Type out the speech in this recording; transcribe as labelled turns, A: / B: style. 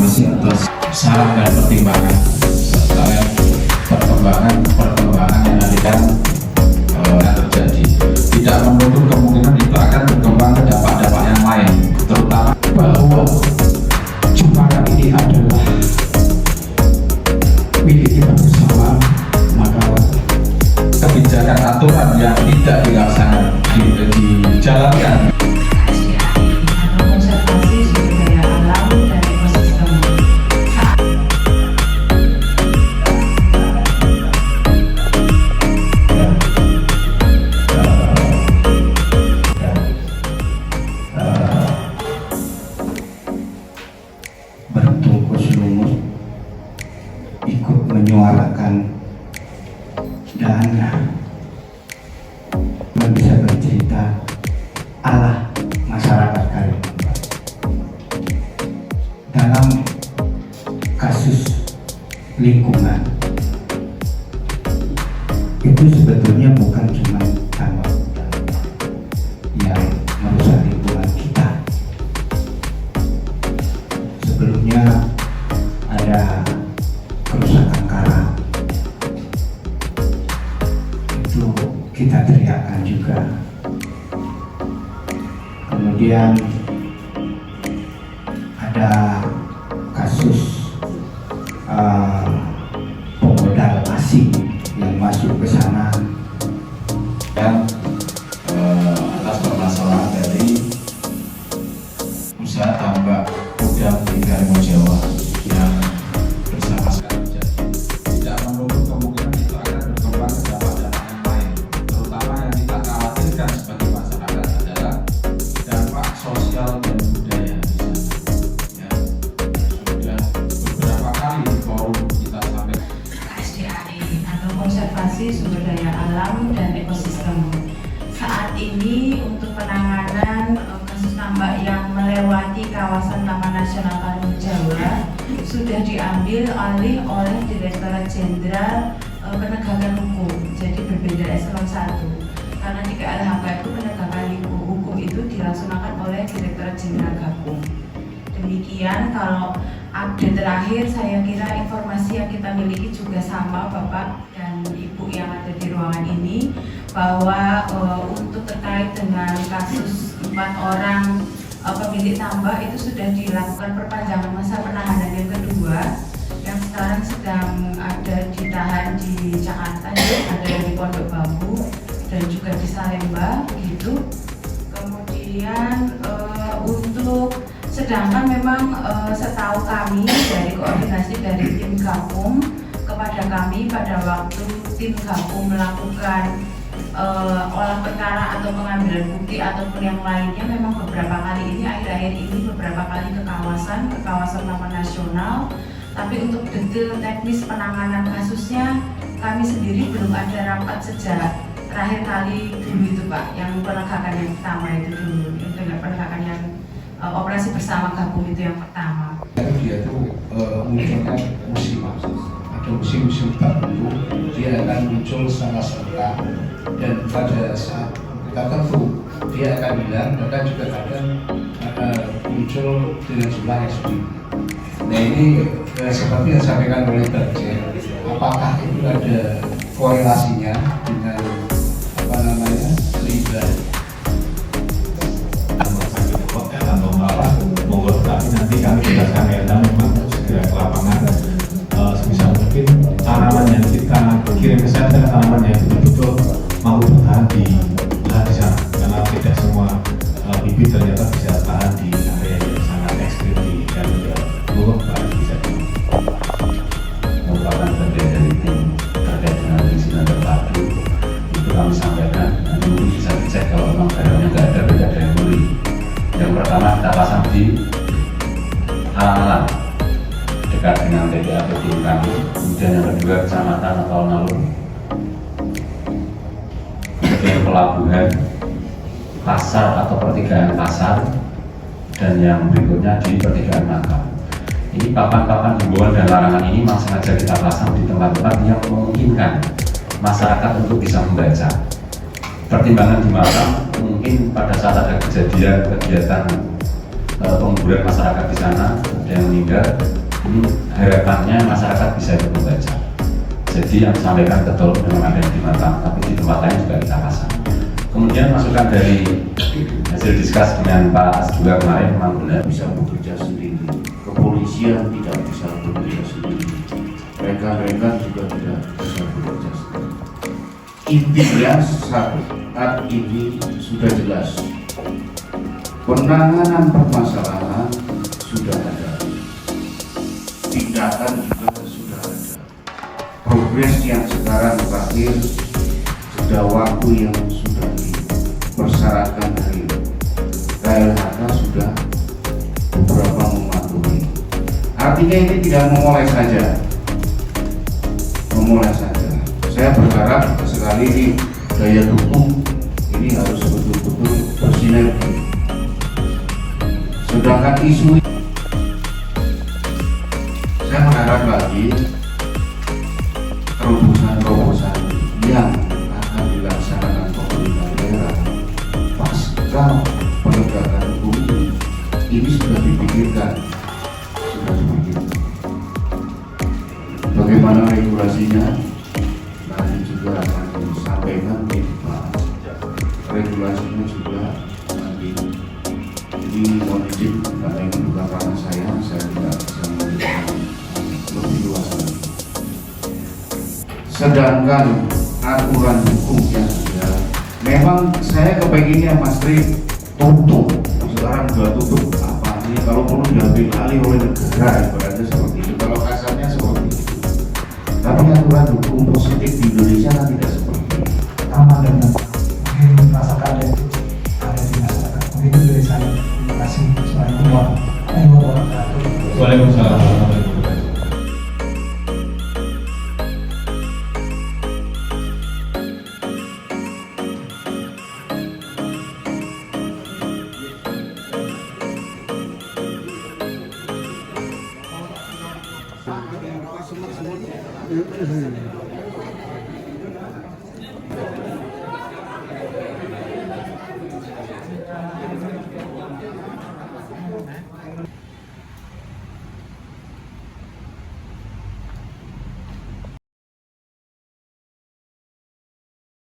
A: kasih atas saran dan pertimbangan terkait perkembangan yang akan terjadi. Tidak menutup kemungkinan itu akan berkembang ke dampak-dampak yang lain, terutama
B: bahwa Jumatan ini adalah milik kita bersama, maka
A: kebijakan aturan yang tidak dilaksanakan dijalankan.
C: Konservasi sumber daya alam dan ekosistem.
B: bertungkus lumus ikut menyuarakan dan bisa bercerita ala masyarakat Karimun dalam kasus lingkungan. Itu sebetulnya bukan cuma tambang yang merusak lingkungan kita. Sebelumnya ada kerusakan karang, itu kita teriakkan juga. Kemudian ada kasus pemodal asing yang masuk ke sana.
A: Dan atas permasalahan dari usaha tambak udang di Karimun Jawa yang bersama-sama terjadi. Tidak menutup kemungkinan itu akan berkembang ke dampak-dampak yang lain, terutama yang kita khawatirkan sebagai masyarakat adalah dampak sosial dan budaya di sana. Ya, sudah beberapa kali di forum kita sampaikan.
C: KSDAE atau konservasi sumber daya alam dan ekosistem. Saat ini untuk penanganan kasus tambak yang melewati kawasan Taman Nasional Karimun Jawa sudah diambil alih oleh Direktorat Jenderal Penegakan Hukum. Jadi berbeda eselon 1. Karena di KLHK itu penegakan hukum itu dilaksanakan oleh Direktorat Jenderal Gakum. Demikian kalau update terakhir, saya kira informasi yang kita miliki juga sama Bapak dan Ibu yang ada di ruangan ini, bahwa untuk terkait dengan kasus 4 orang pemilik tambak itu sudah dilakukan perpanjangan masa penahanan yang kedua, yang sekarang sedang ada ditahan di Jakarta, ada di Pondok Bambu dan juga di Salemba gitu. Kemudian untuk sedangkan memang setahu kami dari koordinasi dari tim Gakum kepada kami pada waktu tim Gakum melakukan olah perkara atau pengambilan bukti ataupun yang lainnya, memang beberapa kali ini akhir-akhir ini beberapa kali ke kawasan Taman Nasional, tapi untuk detail teknis penanganan kasusnya kami sendiri belum ada rapat sejak terakhir kali dulu itu Pak, yang penegakan yang pertama itu dulu, yang penegakan yang operasi bersama Gakum itu yang pertama.
B: Dia tuh munculnya musim, ada musim-musim tertentu dia akan muncul secara serentak, dan pada saat tertentu dia akan hilang, bahkan juga kadang muncul dengan jumlah yang sedikit. Nah ini seperti yang disampaikan oleh Dirjen, apakah itu ada korelasinya dengan limbah
D: atau malah monggo, tapi nanti kami jelaskan ya, memang segera ke lapangan sebisa mungkin tanaman yang kita kirim ke sana adalah tanaman yang betul-betul mampu bertahan di lahan di sana, karena tidak semua bibit ternyata bisa tahan di area yang sangat ekstrim di Karimun Jawa. Monggo Pak bisa
E: merupakan bagian dari tim terkait dengan perizinan terpadu. Itu kami sampaikan, nanti mungkin bisa dicek kalau memang barangnya nggak ada, beda dari beli. Yang pertama kita pasang di alang-alang dekat dengan TPA tim kami. Kemudian yang kedua kecamatan atau alun-alun, kemudian pelabuhan, pasar atau pertigaan pasar, dan yang berikutnya di pertigaan makam. Ini papan-papan himbauan dan larangan ini memang sengaja kita pasang di tempat-tempat yang memungkinkan masyarakat untuk bisa membaca. Pertimbangan di makam mungkin pada saat ada kejadian kegiatan penguburan masyarakat di sana, ada yang meninggal. Ini harapannya masyarakat bisa ikut membaca. Jadi yang disampaikan betul memang ada yang di Matam, tapi di tempat lain juga kita pasang. Kemudian masukan dari hasil diskus dengan Pak As juga kemarin memang benar.
F: Bisa bekerja sendiri, kepolisian tidak bisa bekerja sendiri, rekan-rekan juga tidak bisa bekerja sendiri. Intinya saat ini sudah jelas, penanganan permasalahan sudah ada, tindakan juga sudah ada. Progres yang sekarang terakhir sudah waktu yang sudah dipersyaratkan dari KLHK sudah beberapa mematuhi. Artinya ini tidak memulai saja. Saya berharap sekali ini daya dukung ini harus betul-betul bersinergi. Sedangkan isu saya berharap lagi terobosan yang akan dilaksanakan pemerintah daerah pasca penegakan hukum ini sudah dipikirkan. Bagaimana regulasinya nanti juga akan disampaikan di Pak. Regulasinya juga nanti. Jadi mohon izin karena ini bukan ranah saya tidak bisa memberikan lebih luas lagi. Sedangkan aturan hukum yang ada, memang saya kepenginnya Mas Tri tutup. Sekarang sudah tutup apa ini? Kalau perlu diambil alih oleh negara, ibaratnya seperti itu. Kalau kasarnya seperti itu. Tapi aturan hukum positif di Indonesia kan tidak seperti itu.
G: Aman dan mungkin merasakan ada di masyarakat. Mungkin itu dari saya. Terima kasih. Assalamualaikum warahmatullahi wabarakatuh.
D: Waalaikumsalam warahmatullahi wabarakatuh.
H: Mm-hmm.